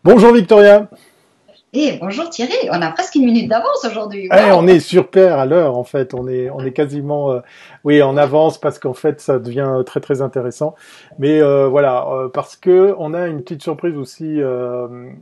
Bonjour Victoria. Eh, bonjour Thierry, on a presque une minute d'avance aujourd'hui. On Waouh! est sur pair à l'heure en fait. On est quasiment, oui, en avance parce qu'en fait ça devient très très intéressant. Mais voilà, parce que on a une petite surprise aussi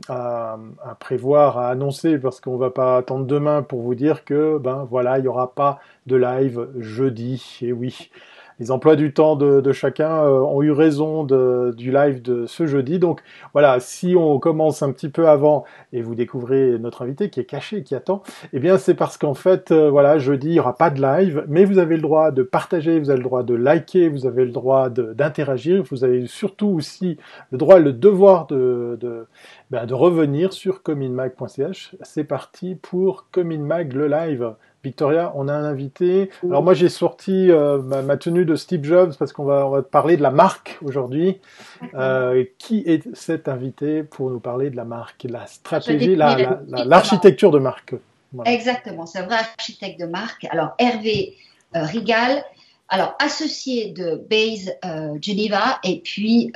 à prévoir, à annoncer, parce qu'on va pas attendre demain pour vous dire que ben voilà, il y aura pas de live jeudi. Et oui. Les emplois du temps de chacun ont eu raison du live de ce jeudi. Donc voilà, si on commence un petit peu avant et vous découvrez notre invité qui est caché, qui attend, eh bien c'est parce qu'en fait, voilà, jeudi, il n'y aura pas de live, mais vous avez le droit de partager, vous avez le droit de liker, vous avez le droit d'interagir, vous avez surtout aussi le droit et le devoir de revenir sur cominmag.ch. C'est parti pour Cominmag le live. Victoria, on a un invité. Alors moi j'ai sorti ma tenue de Steve Jobs parce qu'on va parler de la marque aujourd'hui. D'accord. Qui est cet invité pour nous parler de la marque, la Je stratégie, définis la limite, comment? l'architecture de marque? Voilà. Exactement, c'est un vrai architecte de marque. Alors Hervé Rigal, alors associé de Base Geneva et puis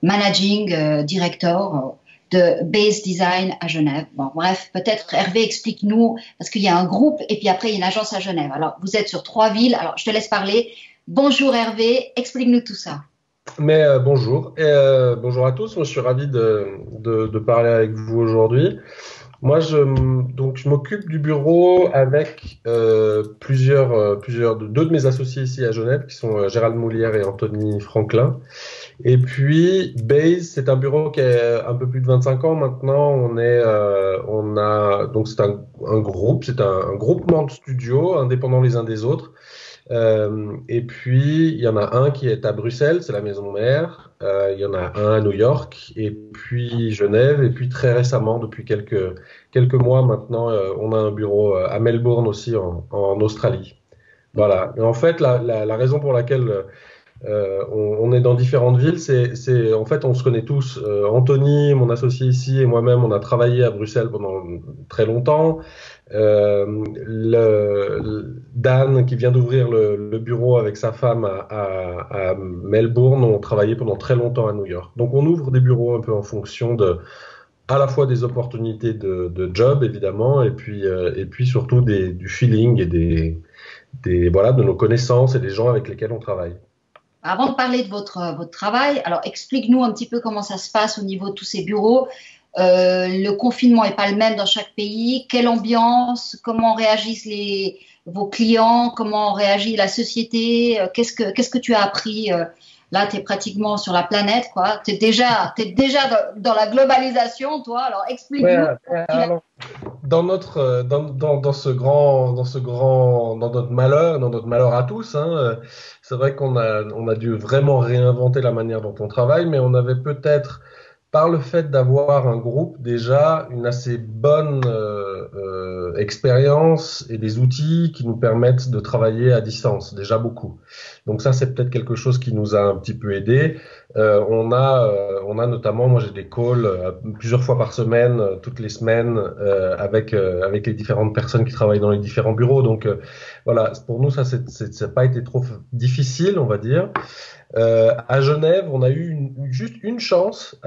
managing director de Base Design à Genève. Bon, bref, peut-être Hervé explique-nous, parce qu'il y a un groupe et puis après il y a une agence à Genève. Alors vous êtes sur 3 villes, alors je te laisse parler. Bonjour Hervé, explique-nous tout ça. Bonjour bonjour à tous. Moi, je suis ravi de parler avec vous aujourd'hui. Je m'occupe du bureau avec deux de mes associés ici à Genève, qui sont Gérald Moulière et Anthony Franklin. Et puis Base, c'est un bureau qui est un peu plus de 25 ans maintenant. On a donc c'est un groupe, c'est un groupement de studios indépendants les uns des autres. Et puis, il y en a un qui est à Bruxelles, c'est la maison mère. Il y en a un à New York, et puis Genève. Et puis très récemment, depuis quelques mois maintenant, on a un bureau à Melbourne aussi, en Australie. Voilà. Et en fait, la raison pour laquelle on est dans différentes villes, en fait, on se connaît tous. Anthony, mon associé ici, et moi-même, on a travaillé à Bruxelles pendant très longtemps. Dan, qui vient d'ouvrir le bureau avec sa femme à Melbourne, ont travaillé pendant très longtemps à New York. Donc, on ouvre des bureaux un peu en fonction à la fois des opportunités de job, évidemment, et puis surtout du feeling et voilà, de nos connaissances et des gens avec lesquels on travaille. Avant de parler de votre travail, alors explique-nous un petit peu comment ça se passe au niveau de tous ces bureaux. Le confinement n'est pas le même dans chaque pays. Quelle ambiance? Comment réagissent vos clients? Comment réagit la société? Qu'est-ce que tu as appris? Là, tu es pratiquement sur la planète, quoi. T'es déjà dans la globalisation, toi. Alors Ouais, explique-nous. alors, dans notre malheur à tous, hein, c'est vrai on a dû vraiment réinventer la manière dont on travaille, mais on avait peut-être, par le fait d'avoir un groupe, déjà une assez bonne expérience et des outils qui nous permettent de travailler à distance, déjà beaucoup. Donc ça, c'est peut-être quelque chose qui nous a un petit peu aidé. On a notamment, moi j'ai des calls plusieurs fois par semaine, toutes les semaines, avec les différentes personnes qui travaillent dans les différents bureaux. Donc voilà, pour nous ça n'a pas été trop difficile, on va dire. À Genève, on a eu juste une chance,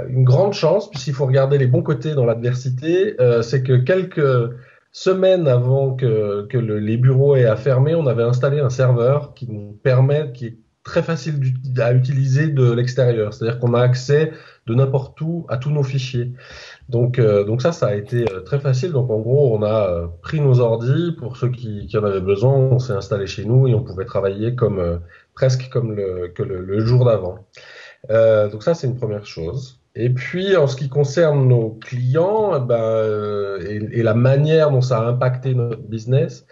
une grande chance, puisqu'il faut regarder les bons côtés dans l'adversité. C'est que quelques semaines avant que les bureaux aient à fermer, on avait installé un serveur qui est très facile à utiliser de l'extérieur. C'est-à-dire qu'on a accès de n'importe où à tous nos fichiers. Donc ça a été très facile. Donc en gros, on a pris nos ordis pour ceux qui en avaient besoin. On s'est installé chez nous et on pouvait travailler presque comme le jour d'avant. Donc ça, c'est une première chose. Et puis, en ce qui concerne nos clients, et la manière dont ça a impacté notre business,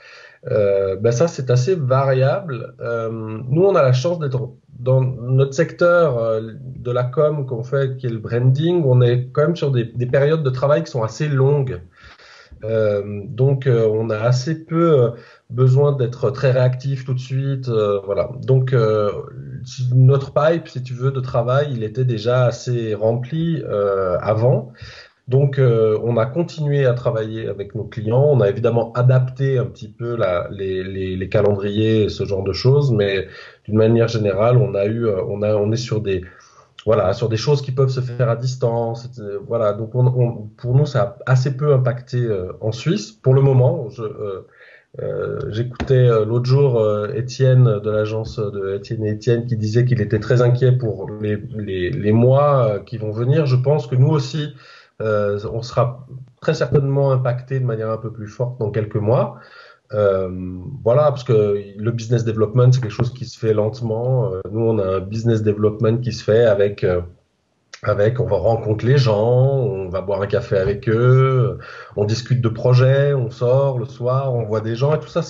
ça, c'est assez variable. Nous, on a la chance d'être dans notre secteur de la com qu'on fait, qui est le branding. On est quand même sur des périodes de travail qui sont assez longues. On a assez peu besoin d'être très réactif tout de suite. Voilà. Notre pipe, si tu veux, de travail, il était déjà assez rempli avant. On a continué à travailler avec nos clients. On a évidemment adapté un petit peu les calendriers et ce genre de choses, mais d'une manière générale, on est sur voilà, sur des choses qui peuvent se faire à distance. Voilà, donc pour nous, ça a assez peu impacté en Suisse pour le moment. J'écoutais l'autre jour Étienne de l'agence de Étienne et Étienne qui disait qu'il était très inquiet pour les mois qui vont venir. Je pense que nous aussi, on sera très certainement impacté de manière un peu plus forte dans quelques mois. Voilà, parce que le business development, c'est quelque chose qui se fait lentement. Nous, on a un business development qui se fait avec, on va rencontrer les gens, on va boire un café avec eux, on discute de projets, on sort le soir, on voit des gens et tout ça,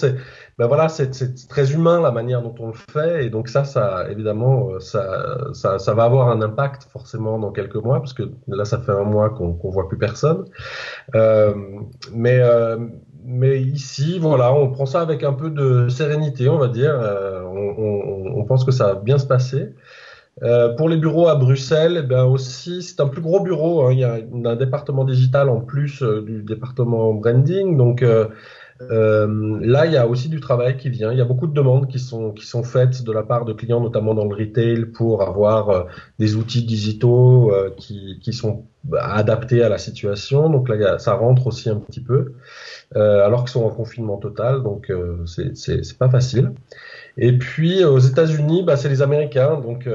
ben voilà, c'est très humain la manière dont on le fait et donc ça évidemment, ça va avoir un impact forcément dans quelques mois parce que là, ça fait un mois qu'on voit plus personne. Euh, mais ici, voilà, on prend ça avec un peu de sérénité, on va dire. On pense que ça va bien se passer. Pour les bureaux à Bruxelles, eh bien aussi, c'est un plus gros bureau. Hein. Il y a un département digital en plus du département branding. Donc là, il y a aussi du travail qui vient. Il y a beaucoup de demandes qui sont faites de la part de clients, notamment dans le retail, pour avoir des outils digitaux qui sont adaptés à la situation. Donc là, ça rentre aussi un petit peu, alors qu'ils sont en confinement total. Donc c'est pas facile. Et puis aux États-Unis, bah, c'est les Américains, donc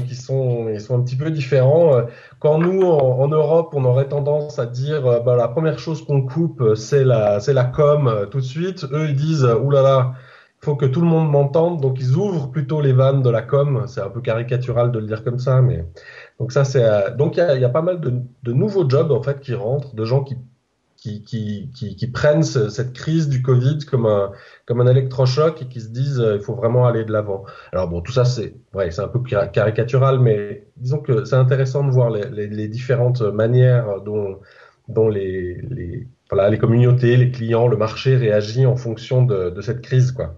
ils sont un petit peu différents. Quand nous en Europe, on aurait tendance à dire bah, la première chose qu'on coupe, c'est la com tout de suite. Eux, ils disent ouh là là, il faut que tout le monde m'entende, donc ils ouvrent plutôt les vannes de la com. C'est un peu caricatural de le dire comme ça, mais donc ça c'est donc il y a pas mal de nouveaux jobs en fait qui rentrent, de gens qui prennent cette crise du Covid comme un électrochoc et qui se disent il faut vraiment aller de l'avant. Alors bon, tout ça c'est un peu caricatural, mais disons que c'est intéressant de voir les différentes manières dont les communautés, les clients, le marché réagit en fonction de cette crise, quoi.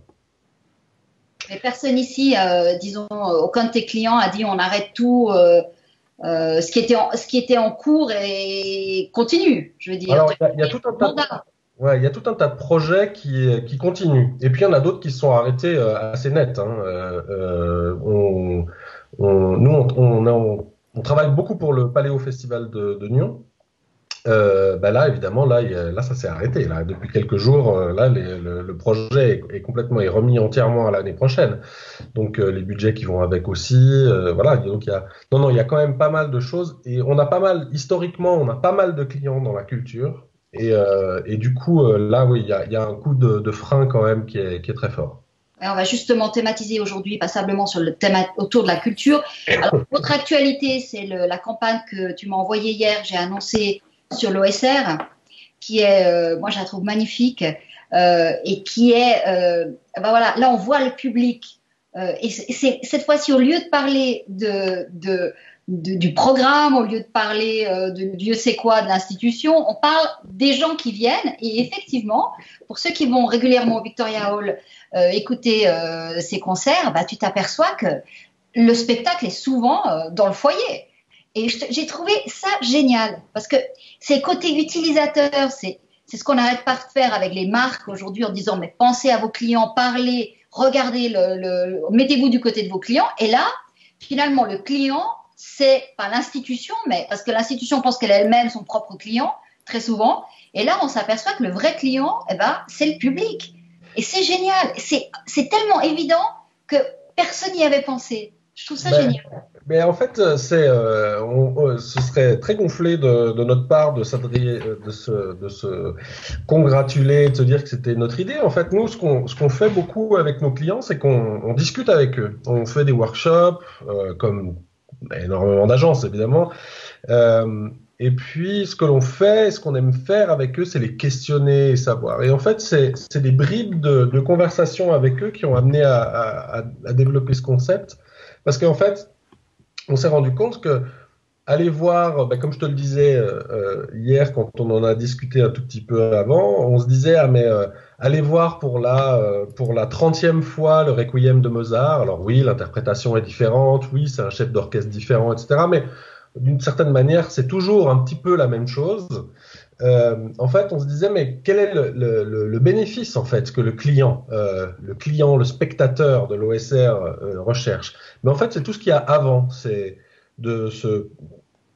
Mais personne ici, disons, aucun de tes clients a dit on arrête tout. Ce qui était en cours et continue, je veux dire. Alors, il y a tout un tas de projets qui continuent. Et puis, il y en a d'autres qui se sont arrêtés assez net. Hein. On travaille beaucoup pour le Paléo Festival de Nyon. Là, évidemment, là, ça s'est arrêté. Là, depuis quelques jours, le projet est complètement remis entièrement à l'année prochaine. Donc, les budgets qui vont avec aussi, voilà. Donc, il y a quand même pas mal de choses. Et historiquement, on a pas mal de clients dans la culture. Et du coup, là, oui, il y a un coup de frein quand même qui est très fort. Et on va justement thématiser aujourd'hui passablement sur le thème autour de la culture. Alors, autre actualité, c'est la campagne que tu m'as envoyée hier. J'ai annoncé sur l'OSR, qui est, moi je la trouve magnifique, et qui est, voilà, là on voit le public, et c'est cette fois-ci, au lieu de parler du programme, au lieu de parler de Dieu sait quoi, de l'institution, on parle des gens qui viennent, et effectivement, pour ceux qui vont régulièrement au Victoria Hall écouter ces concerts, bah, tu t'aperçois que le spectacle est souvent dans le foyer. Et j'ai trouvé ça génial parce que c'est côté utilisateur, c'est ce qu'on n'arrête pas de faire avec les marques aujourd'hui en disant mais pensez à vos clients, parlez, regardez, mettez-vous du côté de vos clients. Et là, finalement, le client, c'est pas l'institution, mais parce que l'institution pense qu'elle est elle-même son propre client très souvent. Et là, on s'aperçoit que le vrai client, c'est le public. Et c'est génial. C'est tellement évident que personne n'y avait pensé. Je trouve ça génial. Mais en fait, ce serait très gonflé de notre part de se congratuler, de se dire que c'était notre idée. En fait, nous, ce qu'on fait beaucoup avec nos clients, c'est qu'on discute avec eux. On fait des workshops, comme énormément d'agences, évidemment. Et puis, ce que l'on fait, ce qu'on aime faire avec eux, c'est les questionner et savoir. Et en fait, c'est des bribes de conversation avec eux qui ont amené à développer ce concept. Parce qu'en fait, on s'est rendu compte que aller voir, comme je te le disais hier quand on en a discuté un tout petit peu avant, on se disait aller voir pour la 30e fois le Requiem de Mozart. Alors oui, l'interprétation est différente, oui, c'est un chef d'orchestre différent, etc. Mais d'une certaine manière, c'est toujours un petit peu la même chose. En fait, on se disait, mais quel est le bénéfice en fait que le client, le spectateur de l'OSR recherche? Mais en fait, c'est tout ce qu'il y a avant. de se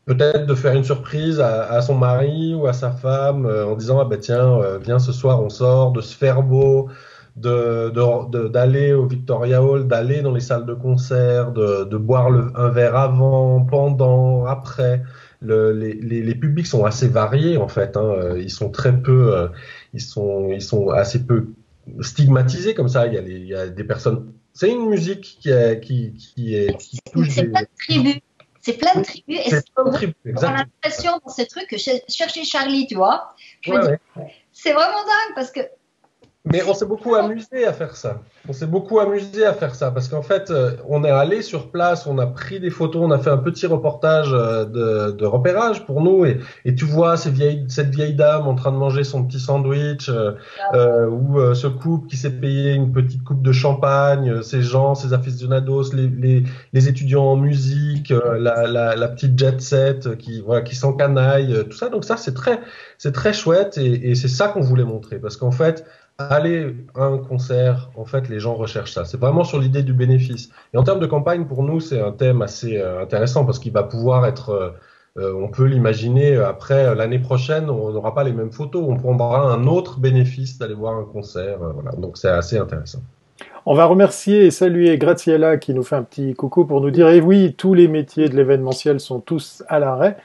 peut-être de faire une surprise à son mari ou à sa femme en disant ah ben tiens viens ce soir on sort, de se faire beau, d'aller au Victoria Hall, d'aller dans les salles de concert, de boire un verre avant, pendant, après. Les publics sont assez variés en fait. Hein. Ils sont très peu, ils sont assez peu stigmatisés comme ça. Il y a des personnes. C'est une musique qui touche C'est plein de tribus. C'est plein de tribus. Et plein de tribus, on a l'impression dans ces trucs que chercher Charlie, tu vois. C'est vraiment dingue parce que. Mais on s'est beaucoup amusé à faire ça. Parce qu'en fait, on est allé sur place, on a pris des photos, on a fait un petit reportage de repérage pour nous, et tu vois cette vieille dame en train de manger son petit sandwich, ou ce couple qui s'est payé une petite coupe de champagne, ces aficionados, les étudiants en musique, la petite jet set qui s'encanaille, tout ça. Donc ça, c'est très chouette, et c'est ça qu'on voulait montrer, parce qu'en fait, aller à un concert, en fait, les gens recherchent ça. C'est vraiment sur l'idée du bénéfice. Et en termes de campagne, pour nous, c'est un thème assez intéressant parce qu'il va pouvoir être, on peut l'imaginer, après l'année prochaine, on n'aura pas les mêmes photos. On prendra un autre bénéfice d'aller voir un concert. Voilà. Donc, c'est assez intéressant. On va remercier et saluer Graziella qui nous fait un petit coucou pour nous dire, et oui, tous les métiers de l'événementiel sont tous à l'arrêt.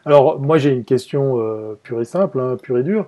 Alors, moi, j'ai une question pure et simple, hein, pure et dure.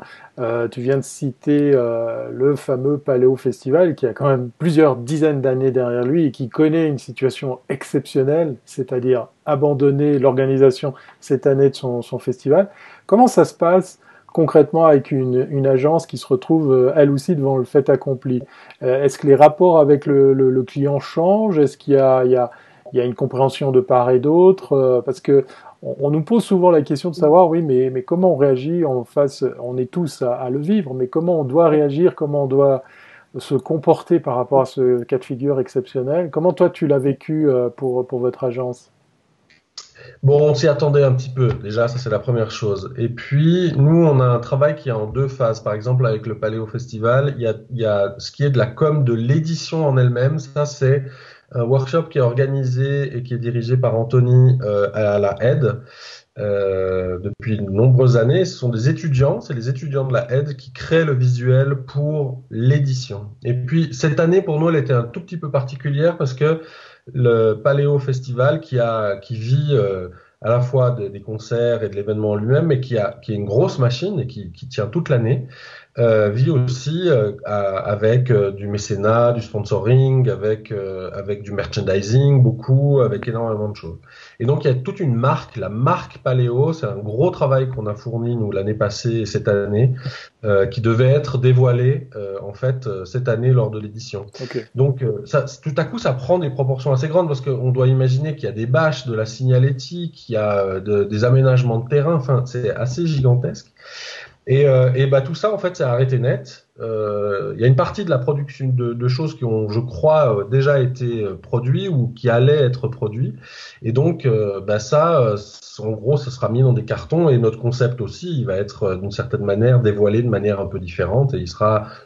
Tu viens de citer le fameux Paléo Festival qui a quand même plusieurs dizaines d'années derrière lui et qui connaît une situation exceptionnelle, c'est-à-dire abandonner l'organisation cette année de son festival. Comment ça se passe concrètement avec une agence qui se retrouve elle aussi devant le fait accompli? Est-ce que les rapports avec le client changent? Est-ce qu'il y a une compréhension de part et d'autre? Parce que on nous pose souvent la question de savoir, oui, mais comment on réagit en face, on est tous à le vivre, mais comment on doit réagir, comment on doit se comporter par rapport à ce cas de figure exceptionnel? Comment toi tu l'as vécu pour votre agence? Bon, on s'y attendait un petit peu. Déjà, ça c'est la première chose. Et puis, nous, on a un travail qui est en deux phases. Par exemple, avec le Paléo Festival, il y a ce qui est de la com de l'édition en elle-même. Ça, c'est un workshop qui est organisé et qui est dirigé par Anthony à la aide depuis de nombreuses années. Ce sont des étudiants, c'est les étudiants de la aide qui créent le visuel pour l'édition. Et puis, cette année, pour nous, elle était un tout petit peu particulière parce que le Paléo Festival qui vit à la fois des concerts et de l'événement lui-même, mais qui est une grosse machine et qui tient toute l'année, vit aussi avec du mécénat, du sponsoring, avec du merchandising, beaucoup, avec énormément de choses. Et donc il y a toute une marque, la marque Paléo, c'est un gros travail qu'on a fourni nous l'année passée et cette année, qui devait être dévoilé en fait cette année lors de l'édition. Okay. Donc ça, tout à coup ça prend des proportions assez grandes parce qu'on doit imaginer qu'il y a des bâches, de la signalétique, il y a des aménagements de terrain, enfin c'est assez gigantesque. Et bah tout ça en fait c'est arrêté net. Il y a une partie de la production de choses qui ont, je crois, déjà été produits ou qui allaient être produits. Et donc bah ça, en gros, ça sera mis dans des cartons et notre concept aussi, il va être d'une certaine manière dévoilé de manière un peu différente et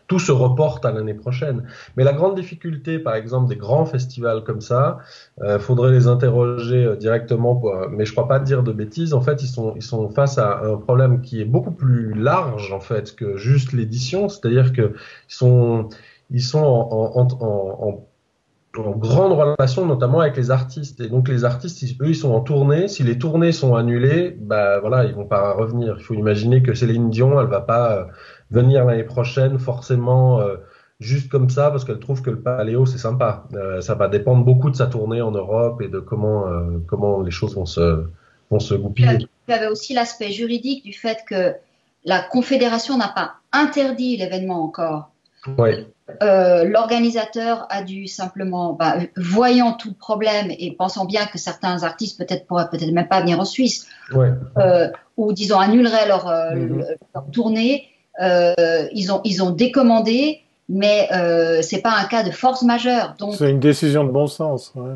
tout se reporte à l'année prochaine. Mais la grande difficulté, par exemple, des grands festivals comme ça, faudrait les interroger directement, mais je crois pas dire de bêtises. En fait, ils sont face à un problème qui est beaucoup plus large en fait que juste l'édition, c'est-à-dire que ils sont en grande relation, notamment avec les artistes. Et donc les artistes, eux, ils sont en tournée. Si les tournées sont annulées, bah voilà, ils vont pas revenir. Il faut imaginer que Céline Dion, elle va pas venir l'année prochaine forcément juste comme ça parce qu'elle trouve que le Paléo c'est sympa. Ça va dépendre beaucoup de sa tournée en Europe et de comment les choses vont se goupiller. Il y avait aussi l'aspect juridique du fait que la Confédération n'a pas interdit l'événement encore. Ouais. L'organisateur a dû simplement, voyant tout le problème et pensant bien que certains artistes pourraient peut-être même pas venir en Suisse, ouais. Ou disons annuleraient leur tournée, ils ont décommandé, mais c'est pas un cas de force majeure. Donc c'est une décision de bon sens. Ouais.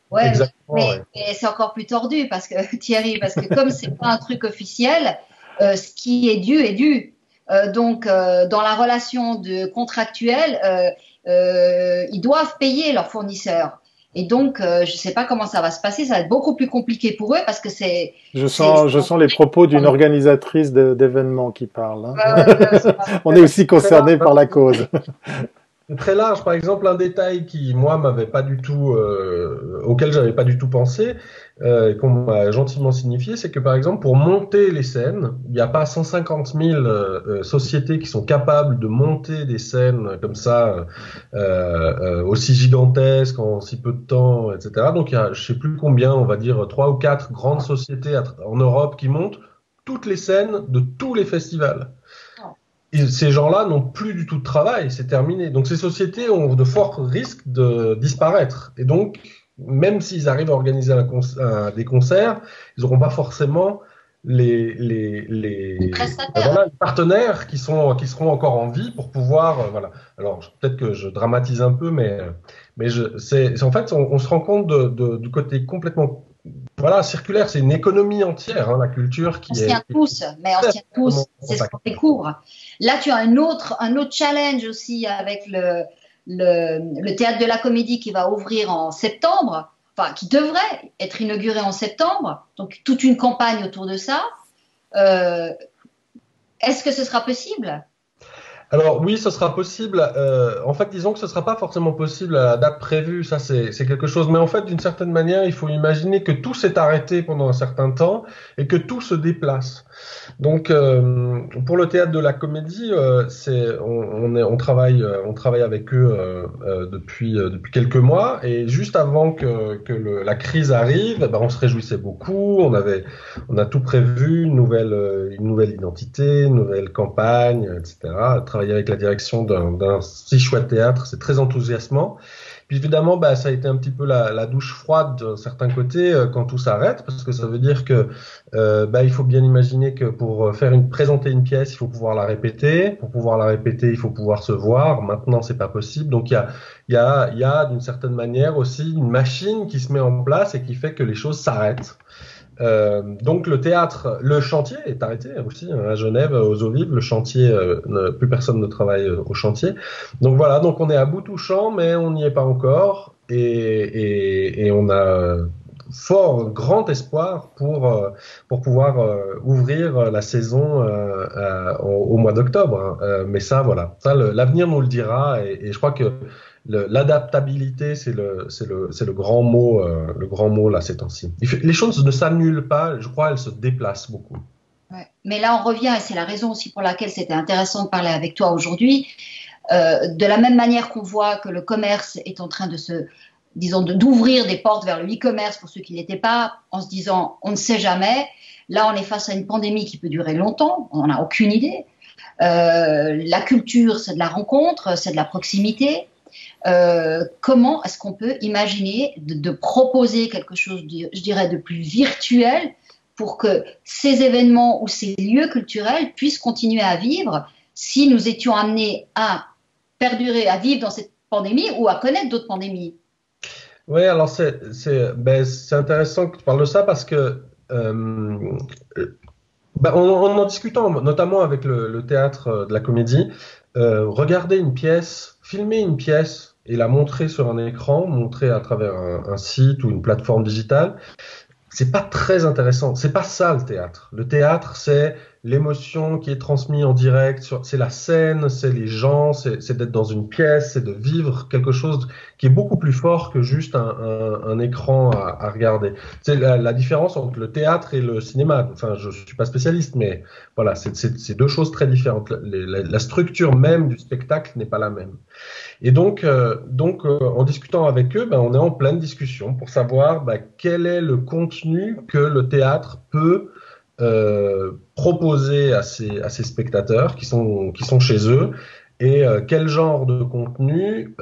Ouais, exactement, mais c'est encore plus tordu parce que Thierry, parce que comme c'est pas un truc officiel, ce qui est dû est dû. Donc, dans la relation contractuelle, ils doivent payer leurs fournisseurs. Et donc, je ne sais pas comment ça va se passer. Ça va être beaucoup plus compliqué pour eux parce que Je sens les propos d'une organisatrice d'événements qui parle. Hein. On est aussi concerné par la cause. C'est très large. Par exemple, un détail qui, moi, m'avait pas du tout, auquel j'avais pas du tout pensé, et qu'on m'a gentiment signifié, c'est que, par exemple, pour monter les scènes, il n'y a pas 150 000 sociétés qui sont capables de monter des scènes comme ça, aussi gigantesques en si peu de temps, etc. Donc, il y a, je sais plus combien, on va dire 3 ou 4 grandes sociétés en Europe qui montent toutes les scènes de tous les festivals. Et ces gens-là n'ont plus du tout de travail, c'est terminé. Donc ces sociétés ont de forts risques de disparaître. Et donc, même s'ils arrivent à organiser des concerts, ils n'auront pas forcément les partenaires qui seront encore en vie pour pouvoir voilà. Alors peut-être que je dramatise un peu, mais c'est en fait on se rend compte du côté complètement circulaire, c'est une économie entière, hein, la culture qui on tient tous, mais on tient tous, c'est ce qu'on découvre. Là, tu as un autre challenge aussi avec le théâtre de la Comédie qui va ouvrir en septembre, enfin qui devrait être inauguré en septembre, donc toute une campagne autour de ça. Est-ce que ce sera possible ? Alors oui, ce sera possible. En fait, disons que ce sera pas forcément possible à la date prévue. Ça, c'est quelque chose. Mais en fait, d'une certaine manière, il faut imaginer que tout s'est arrêté pendant un certain temps et que tout se déplace. Donc, pour le théâtre de la Comédie, on travaille avec eux depuis quelques mois. Et juste avant que la crise arrive, on se réjouissait beaucoup. On a tout prévu, une nouvelle identité, une nouvelle campagne, etc. Travailler avec la direction d'un si chouette théâtre, c'est très enthousiasmant. Puis évidemment, ça a été un petit peu la douche froide d'un certain côté quand tout s'arrête, parce que ça veut dire que il faut bien imaginer que pour présenter une pièce, il faut pouvoir la répéter. Pour pouvoir la répéter, il faut pouvoir se voir. Maintenant, c'est pas possible. Donc il y a d'une certaine manière aussi une machine qui se met en place et qui fait que les choses s'arrêtent. Donc le chantier est arrêté aussi à Genève, aux Eaux Vives. Le chantier, plus personne ne travaille au chantier. Donc voilà, donc on est à bout touchant, mais on n'y est pas encore, et on a fort grand espoir pour pouvoir ouvrir la saison au mois d'octobre. Mais ça, voilà, ça l'avenir nous le dira, et je crois que l'adaptabilité, c'est le grand mot là ces temps-ci. Les choses ne s'annulent pas, je crois, elles se déplacent beaucoup. Ouais. Mais là, on revient, et c'est la raison aussi pour laquelle c'était intéressant de parler avec toi aujourd'hui. De la même manière qu'on voit que le commerce est en train d'ouvrir des portes vers le e-commerce pour ceux qui n'étaient pas, en se disant on ne sait jamais. Là, on est face à une pandémie qui peut durer longtemps, on n'a aucune idée. La culture, c'est de la rencontre, c'est de la proximité. Comment est-ce qu'on peut imaginer de proposer quelque chose, je dirais, de plus virtuel pour que ces événements ou ces lieux culturels puissent continuer à vivre si nous étions amenés à perdurer, à vivre dans cette pandémie ou à connaître d'autres pandémies? Oui, alors c'est intéressant que tu parles de ça parce que en discutant notamment avec le théâtre de la Comédie, regarder une pièce, filmer une pièce et la montrer sur un écran, montrer à travers un site ou une plateforme digitale, c'est pas très intéressant. C'est pas ça le théâtre. Le théâtre, c'est l'émotion qui est transmise en direct, c'est la scène, c'est les gens, c'est d'être dans une pièce, c'est de vivre quelque chose qui est beaucoup plus fort que juste un écran à regarder. C'est la différence entre le théâtre et le cinéma. Enfin, je suis pas spécialiste, mais voilà, c'est deux choses très différentes. La structure même du spectacle n'est pas la même. Et donc, en discutant avec eux, on est en pleine discussion pour savoir quel est le contenu que le théâtre peut proposer à ces spectateurs qui sont chez eux, et quel genre de contenu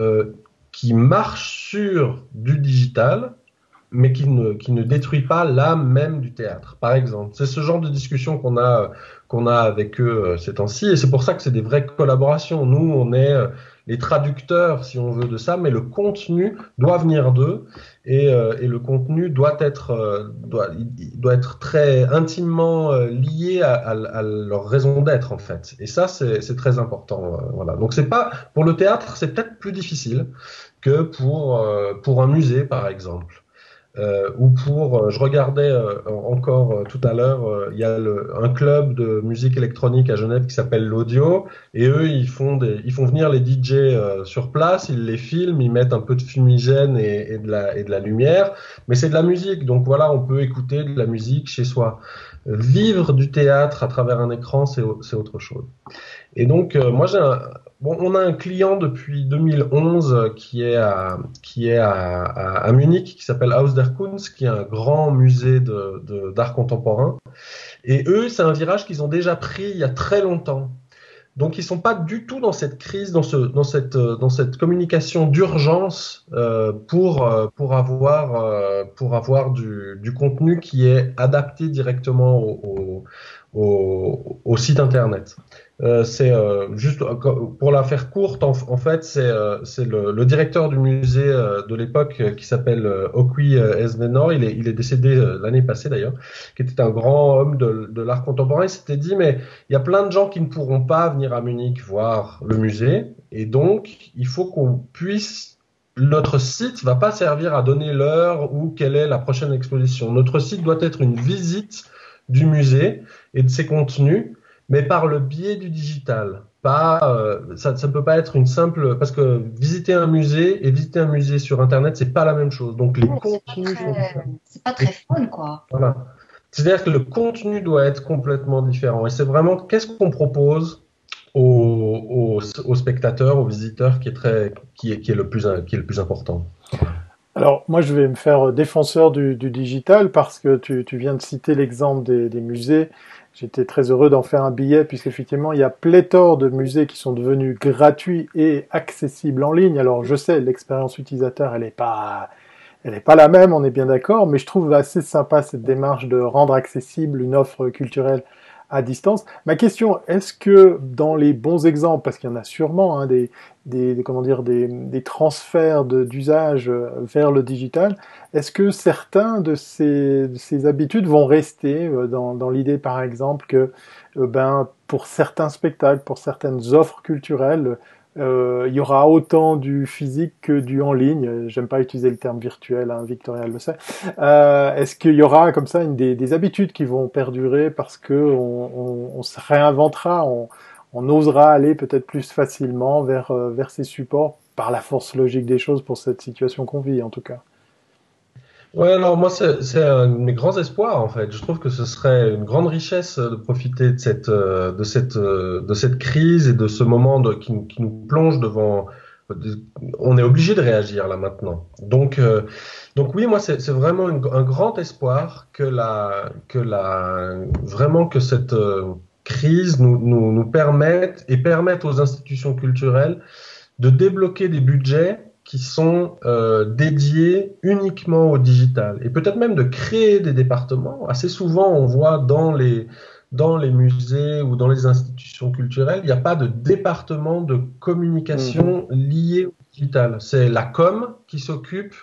qui marche sur du digital, mais qui ne détruit pas l'âme même du théâtre, par exemple. C'est ce genre de discussion qu'on a avec eux ces temps-ci, et c'est pour ça que c'est des vraies collaborations. Nous, on est les traducteurs, si on veut, de ça, mais le contenu doit venir d'eux, et le contenu doit être très intimement lié à leur raison d'être, en fait. Et ça, c'est très important. Voilà. Donc c'est pas, pour le théâtre, c'est peut-être plus difficile, que pour un musée, par exemple. Je regardais encore tout à l'heure, il y a un club de musique électronique à Genève qui s'appelle l'Audio, et eux ils font venir les DJ sur place, ils les filment, ils mettent un peu de fumigène et de la lumière, mais c'est de la musique, donc voilà, on peut écouter de la musique chez soi. Vivre du théâtre à travers un écran, c'est autre chose. Et donc, moi, on a un client depuis 2011 qui est à Munich, qui s'appelle Haus der Kunst, qui est un grand musée d'art contemporain. Et eux, c'est un virage qu'ils ont déjà pris il y a très longtemps. Donc, ils sont pas du tout dans cette crise, dans cette communication d'urgence pour avoir du contenu qui est adapté directement au site internet. C'est juste pour la faire courte, en fait, c'est le directeur du musée de l'époque qui s'appelle Okui Esmenor. Il est décédé l'année passée d'ailleurs, qui était un grand homme de l'art contemporain. Il s'était dit, mais il y a plein de gens qui ne pourront pas venir à Munich voir le musée, et donc il faut qu'on puisse. Notre site va pas servir à donner l'heure ou quelle est la prochaine exposition. Notre site doit être une visite du musée et de ses contenus, mais par le biais du digital. Ça ne peut pas être une simple, parce que visiter un musée et visiter un musée sur Internet, c'est pas la même chose. Donc les contenus, c'est pas très fun, quoi. Voilà. C'est-à-dire que le contenu doit être complètement différent. Et c'est vraiment qu'est-ce qu'on propose aux spectateurs, aux visiteurs, qui est le plus important. Alors, moi, je vais me faire défenseur du digital parce que tu viens de citer l'exemple des musées. J'étais très heureux d'en faire un billet puisqu'effectivement, il y a pléthore de musées qui sont devenus gratuits et accessibles en ligne. Alors, je sais, l'expérience utilisateur, elle est pas la même, on est bien d'accord, mais je trouve assez sympa cette démarche de rendre accessible une offre culturelle à distance. Ma question, est-ce que dans les bons exemples, parce qu'il y en a sûrement des transferts d'usage vers le digital, est-ce que certains de ces habitudes vont rester dans l'idée, par exemple, que pour certains spectacles, pour certaines offres culturelles, il y aura autant du physique que du en ligne. J'aime pas utiliser le terme virtuel, hein, Victoria le sait. Est-ce qu'il y aura comme ça des habitudes qui vont perdurer parce que on se réinventera, on osera aller peut-être plus facilement vers ces supports par la force logique des choses pour cette situation qu'on vit en tout cas. Ouais, alors moi c'est un de mes grands espoirs en fait. Je trouve que ce serait une grande richesse de profiter de cette crise et de ce moment qui nous plonge devant. On est obligé de réagir là maintenant. Donc oui, moi c'est vraiment un grand espoir vraiment que cette crise nous permette et permette aux institutions culturelles de débloquer des budgets qui sont dédiés uniquement au digital et peut-être même de créer des départements. Assez souvent, on voit dans les musées ou dans les institutions culturelles, il n'y a pas de département de communication lié au digital. C'est la com qui s'occupe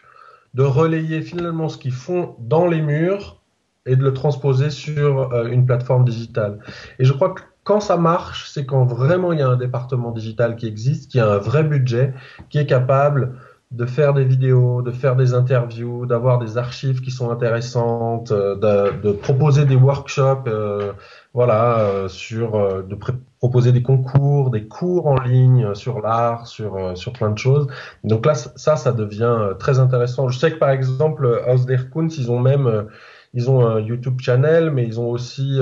de relayer finalement ce qu'ils font dans les murs et de le transposer sur une plateforme digitale. Et je crois que quand ça marche, c'est quand vraiment il y a un département digital qui existe, qui a un vrai budget, qui est capable de faire des vidéos, de faire des interviews, d'avoir des archives qui sont intéressantes, de proposer des workshops, proposer des concours, des cours en ligne sur l'art, sur plein de choses. Donc là, ça devient très intéressant. Je sais que par exemple, Haus der Kunst, ils ont un YouTube channel, mais ils ont aussi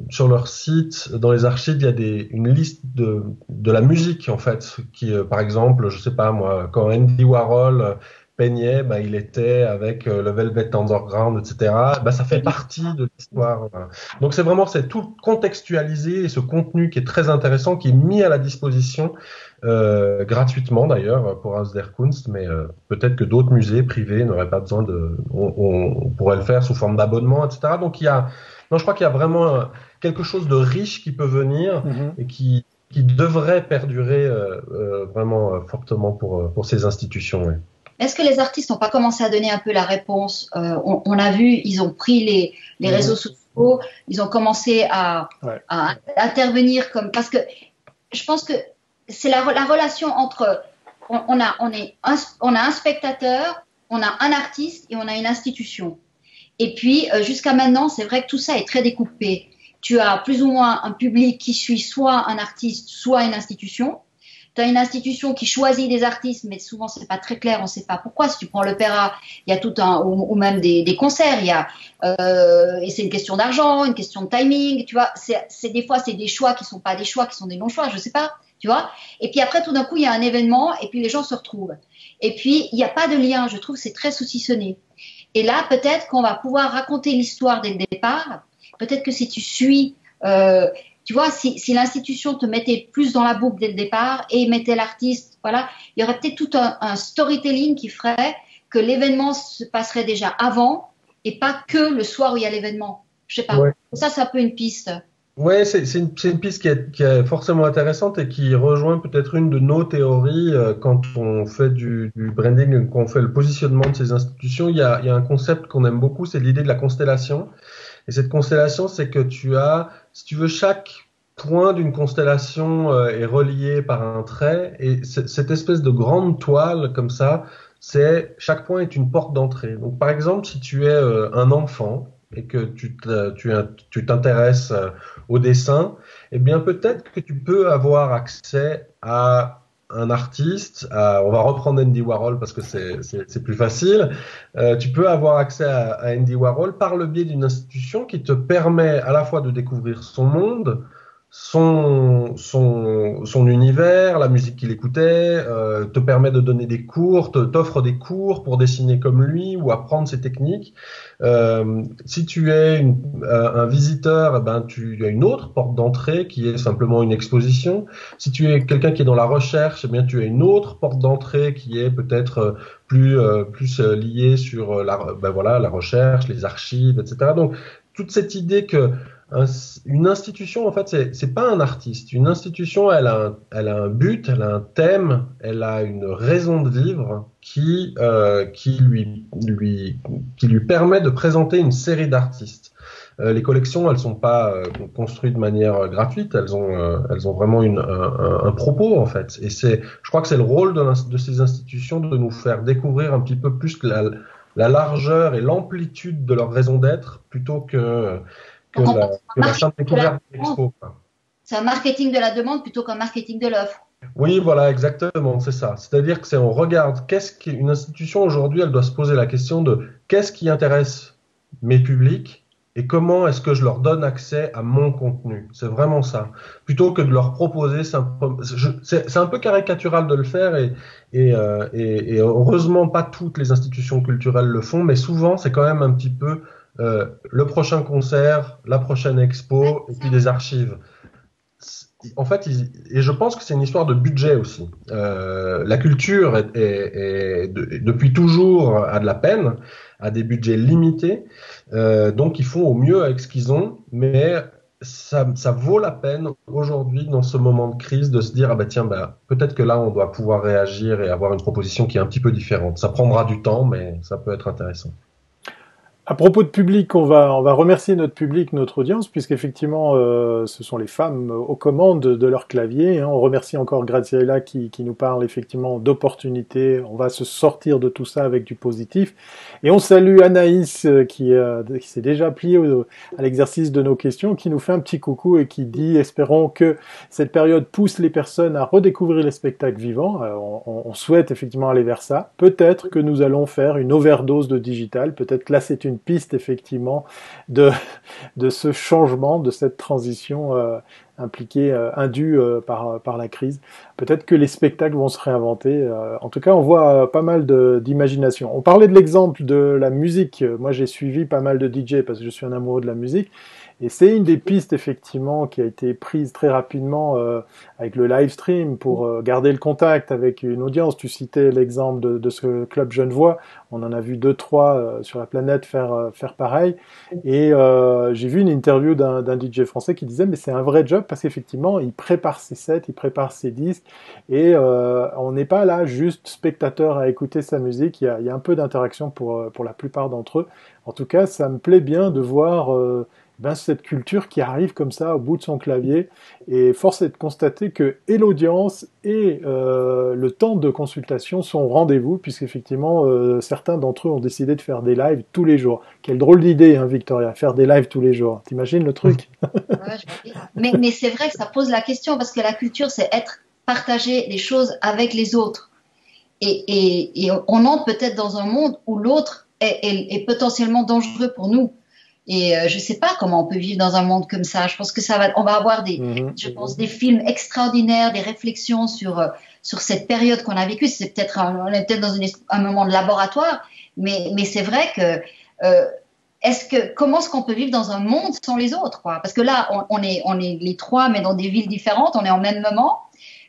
sur leur site, dans les archives, il y a une liste de la musique en fait, qui par exemple, je sais pas moi, quand Andy Warhol peignait, il était avec le Velvet Underground, etc. Ça fait partie de l'histoire. Voilà. Donc c'est tout contextualisé et ce contenu qui est très intéressant, qui est mis à la disposition gratuitement d'ailleurs pour Haus der Kunst, mais peut-être que d'autres musées privés n'auraient pas besoin on pourrait le faire sous forme d'abonnement, etc. Donc je crois qu'il y a vraiment quelque chose de riche qui peut venir et qui devrait perdurer vraiment fortement pour ces institutions. Ouais. Est-ce que les artistes n'ont pas commencé à donner un peu la réponse on a vu, ils ont pris les réseaux sociaux, ils ont commencé à intervenir parce que je pense que c'est la relation entre on a un spectateur, on a un artiste et on a une institution. Et puis, jusqu'à maintenant, c'est vrai que tout ça est très découpé. Tu as plus ou moins un public qui suit soit un artiste, soit une institution. Tu as une institution qui choisit des artistes, mais souvent, c'est pas très clair, on sait pas pourquoi. Si tu prends l'opéra, il y a tout un, ou même des concerts, et c'est une question d'argent, une question de timing, tu vois. Des fois, c'est des choix qui sont pas des choix, qui sont des non-choix, je sais pas, tu vois. Et puis après, tout d'un coup, il y a un événement, et puis les gens se retrouvent. Et puis, il n'y a pas de lien, je trouve que c'est très saucissonné. Et là, peut-être qu'on va pouvoir raconter l'histoire dès le départ. Peut-être que si tu suis, tu vois, si l'institution te mettait plus dans la boucle dès le départ et mettait l'artiste, voilà, il y aurait peut-être tout un storytelling qui ferait que l'événement se passerait déjà avant et pas que le soir où il y a l'événement. Je sais pas. Ouais. Ça peut une piste. Ouais, c'est une piste qui est forcément intéressante et qui rejoint peut-être une de nos théories quand on fait du branding, quand on fait le positionnement de ces institutions. Il y a un concept qu'on aime beaucoup, c'est l'idée de la constellation. Et cette constellation, c'est que tu as, si tu veux, chaque point d'une constellation est relié par un trait. Et cette espèce de grande toile comme ça, chaque point est une porte d'entrée. Donc, par exemple, si tu es un enfant et que tu t'intéresses au dessin, eh bien, peut-être que tu peux avoir accès à un artiste, on va reprendre Andy Warhol parce que c'est plus facile. Tu peux avoir accès à Andy Warhol par le biais d'une institution qui te permet à la fois de découvrir son monde, son univers, la musique qu'il écoutait, te permet de donner des cours, t'offre des cours pour dessiner comme lui ou apprendre ses techniques. Si tu es un visiteur, eh ben tu as une autre porte d'entrée qui est simplement une exposition. Si tu es quelqu'un qui est dans la recherche, eh bien tu as une autre porte d'entrée qui est peut-être plus liée sur la recherche, les archives, etc. Donc toute cette idée que une institution, en fait, c'est pas un artiste. Une institution, elle a un but, elle a un thème, elle a une raison de vivre qui lui permet de présenter une série d'artistes. Les collections, elles sont pas construites de manière gratuite, elles ont vraiment un propos en fait. Et je crois que c'est le rôle de ces institutions de nous faire découvrir un petit peu plus la largeur et l'amplitude de leur raison d'être plutôt que la simple découverte de l'expo. C'est un marketing de la demande plutôt qu'un marketing de l'offre. Oui, voilà, exactement, c'est ça. C'est-à-dire que on regarde une institution aujourd'hui, elle doit se poser la question de qu'est-ce qui intéresse mes publics et comment est-ce que je leur donne accès à mon contenu. C'est vraiment ça. Plutôt que de leur proposer c'est un peu caricatural de le faire et heureusement pas toutes les institutions culturelles le font, mais souvent c'est quand même un petit peu le prochain concert, la prochaine expo et puis des archives. En fait, et je pense que c'est une histoire de budget aussi. La culture depuis toujours a de la peine, a des budgets limités, donc ils font au mieux avec ce qu'ils ont, mais ça vaut la peine aujourd'hui dans ce moment de crise de se dire peut-être que là on doit pouvoir réagir et avoir une proposition qui est un petit peu différente. Ça prendra du temps, mais ça peut être intéressant. À propos de public, on va remercier notre public, notre audience, puisqu'effectivement, ce sont les femmes aux commandes de leur clavier. Hein. On remercie encore Graziella qui nous parle effectivement d'opportunités. On va se sortir de tout ça avec du positif. Et on salue Anaïs qui s'est déjà pliée à l'exercice de nos questions, qui nous fait un petit coucou et qui dit « Espérons que cette période pousse les personnes à redécouvrir les spectacles vivants. » On souhaite effectivement aller vers ça. Peut-être que nous allons faire une overdose de digital. Peut-être que là, c'est une piste effectivement de ce changement, de cette transition impliquée, indue par la crise. Peut-être que les spectacles vont se réinventer. En tout cas, on voit pas mal d'imagination. On parlait de l'exemple de la musique. Moi, j'ai suivi pas mal de DJ parce que je suis un amoureux de la musique. Et c'est une des pistes effectivement qui a été prise très rapidement avec le live stream pour garder le contact avec une audience. Tu citais l'exemple de ce club genevois. On en a vu 2-3 sur la planète faire pareil. Et j'ai vu une interview d'un DJ français qui disait mais c'est un vrai job parce qu'effectivement il prépare ses sets, il prépare ses disques et on n'est pas là juste spectateur à écouter sa musique. Il y a un peu d'interaction pour la plupart d'entre eux. En tout cas, ça me plaît bien de voir ben, cette culture qui arrive comme ça au bout de son clavier. Et force est de constater que et l'audience et le temps de consultation sont au rendez-vous, puisqu'effectivement, certains d'entre eux ont décidé de faire des lives tous les jours. Quelle drôle d'idée, hein, Victoria, faire des lives tous les jours. T'imagines le truc? Ouais, mais c'est vrai que ça pose la question, parce que la culture, c'est partager les choses avec les autres. Et on entre peut-être dans un monde où l'autre est potentiellement dangereux pour nous. Et je sais pas comment on peut vivre dans un monde comme ça. Je pense que on va avoir je pense, des films extraordinaires, des réflexions sur cette période qu'on a vécue. On est peut-être dans un moment de laboratoire, mais c'est vrai que comment est-ce qu'on peut vivre dans un monde sans les autres, quoi? Parce que là, on est les trois, mais dans des villes différentes, on est en même moment,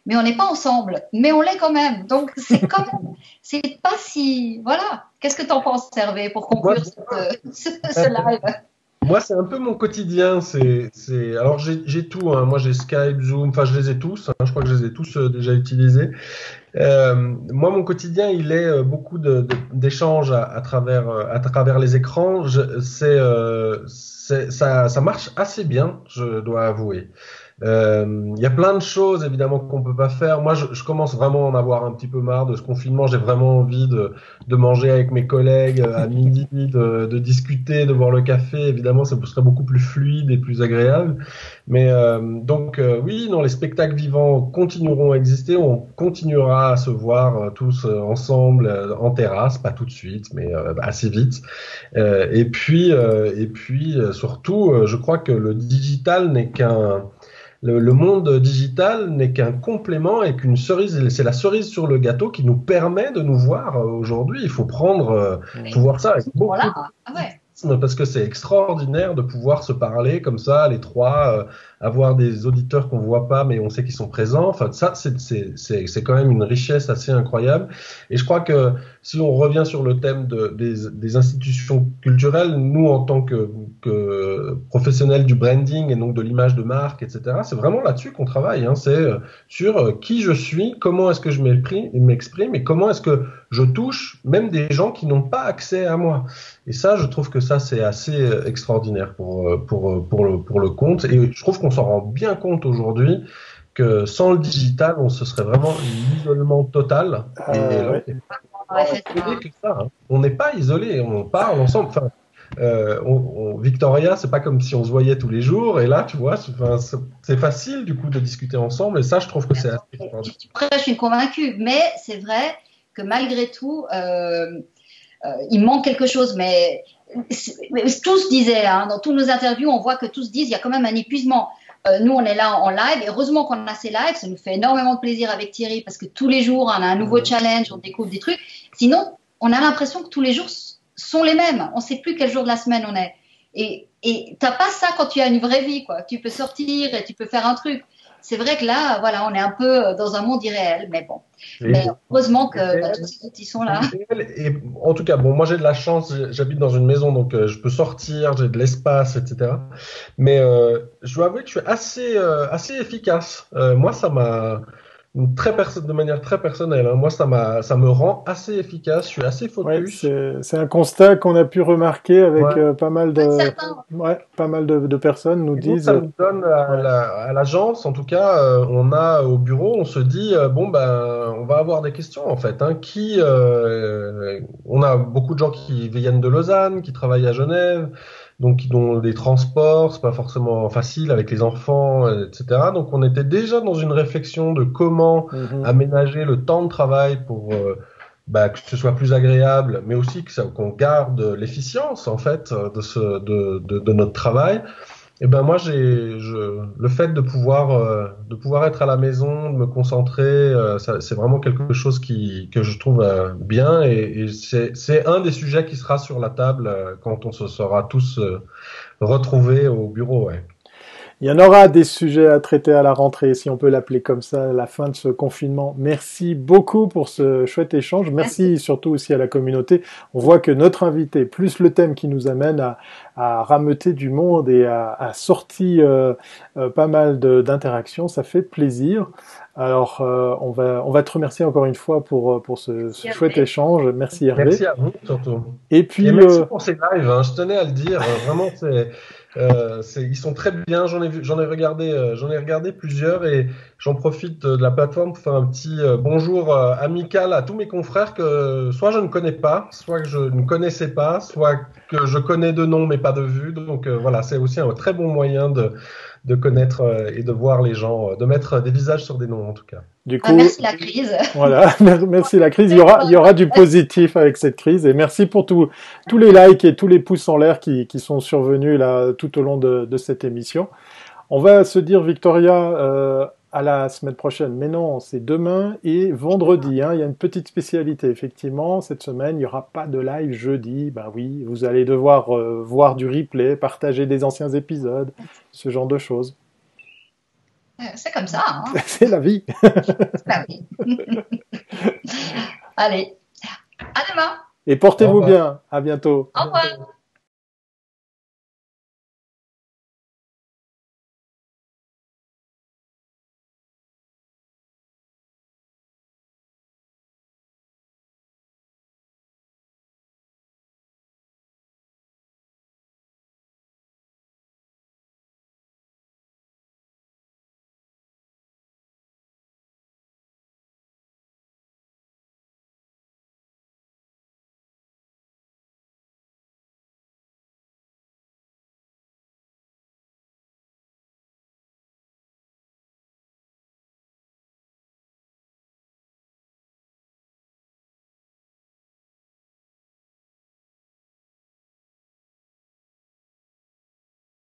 mais on n'est pas ensemble, mais on l'est quand même. Donc c'est pas si, voilà. Qu'est-ce que tu en penses, Hervé, pour conclure ce live? Moi, c'est un peu mon quotidien. Alors, j'ai tout, hein. Moi, j'ai Skype, Zoom. Enfin, je les ai tous, hein. Je crois que je les ai tous déjà utilisés. Moi, mon quotidien, il est beaucoup d'échanges à travers les écrans. Ça marche assez bien, je dois avouer. Il y a plein de choses évidemment qu'on peut pas faire. Moi, je commence vraiment à en avoir un petit peu marre de ce confinement. J'ai vraiment envie de manger avec mes collègues à midi, de discuter, de boire le café. Évidemment, ça serait beaucoup plus fluide et plus agréable. Mais oui, non, les spectacles vivants continueront à exister. On continuera à se voir tous ensemble en terrasse, pas tout de suite, mais assez vite. Et puis surtout, je crois que le digital n'est qu'un le monde digital n'est qu'un complément et qu'une cerise, c'est la cerise sur le gâteau qui nous permet de nous voir aujourd'hui. Il faut faut voir ça avec beaucoup parce que c'est extraordinaire de pouvoir se parler comme ça, les trois, avoir des auditeurs qu'on voit pas, mais on sait qu'ils sont présents. Enfin, ça, c'est quand même une richesse assez incroyable. Et je crois que si on revient sur le thème des institutions culturelles, nous, en tant que professionnels du branding et donc de l'image de marque, etc., c'est vraiment là-dessus qu'on travaille, hein. C'est sur qui je suis, comment est-ce que je m'exprime et comment est-ce que je touche même des gens qui n'ont pas accès à moi. Et ça, je trouve que ça, c'est assez extraordinaire pour le compte. Et je trouve qu'on s'en rend bien compte aujourd'hui que sans le digital, on se serait vraiment l'isolement total. Et là, on n'est pas isolé, on parle ensemble. Enfin, Victoria, c'est pas comme si on se voyait tous les jours. Et là, tu vois, c'est facile du coup de discuter ensemble. Et ça, je trouve que c'est assez extraordinaire. Tu prêches une convaincue, mais c'est vrai que malgré tout, il manque quelque chose. Mais tous disaient, hein, dans tous nos interviews, on voit que tous disent il y a quand même un épuisement. Nous, on est là en live. Et heureusement qu'on a ces lives. Ça nous fait énormément de plaisir avec Thierry parce que tous les jours, on a un nouveau challenge, on découvre des trucs. Sinon, on a l'impression que tous les jours sont les mêmes. On ne sait plus quel jour de la semaine on est. Et tu n'as pas ça quand tu as une vraie vie, quoi. Tu peux sortir et tu peux faire un truc. C'est vrai que là, voilà, on est un peu dans un monde irréel, mais bon. Mais heureusement que tous ces outils sont là. Et en tout cas, bon, moi j'ai de la chance, j'habite dans une maison, donc je peux sortir, j'ai de l'espace, etc. Mais je dois avouer que je suis assez efficace. Moi, ça m'a de manière très personnelle, hein. Moi, ça me rend assez efficace. Je suis assez focus. Ouais, c'est un constat qu'on a pu remarquer avec pas mal de personnes nous disent. Ça nous donne à l'agence, en tout cas, on a au bureau, on se dit bon ben, on va avoir des questions en fait. Hein, on a beaucoup de gens qui viennent de Lausanne, qui travaillent à Genève. Donc dont les transports, c'est pas forcément facile avec les enfants, etc. Donc on était déjà dans une réflexion de comment aménager le temps de travail pour que ce soit plus agréable, mais aussi qu'on garde l'efficience en fait de notre travail. Et ben moi le fait de pouvoir être à la maison, de me concentrer, c'est vraiment quelque chose que je trouve bien et c'est un des sujets qui sera sur la table quand on se sera tous retrouvés au bureau. Ouais. Il y en aura des sujets à traiter à la rentrée, si on peut l'appeler comme ça, à la fin de ce confinement. Merci beaucoup pour ce chouette échange. Merci surtout aussi à la communauté. On voit que notre invité, plus le thème qui nous amène à rameuter du monde et à sortir pas mal d'interactions, ça fait plaisir. Alors, on va te remercier encore une fois pour ce chouette échange. Merci Hervé. Merci à vous surtout. Et puis merci pour ces lives. Hein. Je tenais à le dire. Vraiment, Ils sont très bien. J'en ai regardé plusieurs et j'en profite de la plateforme pour faire un petit bonjour amical à tous mes confrères que soit je ne connais pas, soit que je ne connaissais pas, soit que je connais de nom mais pas de vue. Donc voilà, c'est aussi un très bon moyen de connaître et de voir les gens, de mettre des visages sur des noms en tout cas. Du coup, merci la crise. Voilà, merci la crise. Il y aura du positif avec cette crise et merci pour tous les likes et tous les pouces en l'air qui sont survenus là tout au long de cette émission. On va se dire, Victoria, à la semaine prochaine. Mais non, c'est demain et vendredi. Hein. Il y a une petite spécialité, effectivement. Cette semaine, il n'y aura pas de live jeudi. Ben oui, vous allez devoir voir du replay, partager des anciens épisodes, ce genre de choses. C'est comme ça. Hein. C'est la vie. C'est la vie. Allez, à demain. Et portez-vous bien. À bientôt. Au revoir.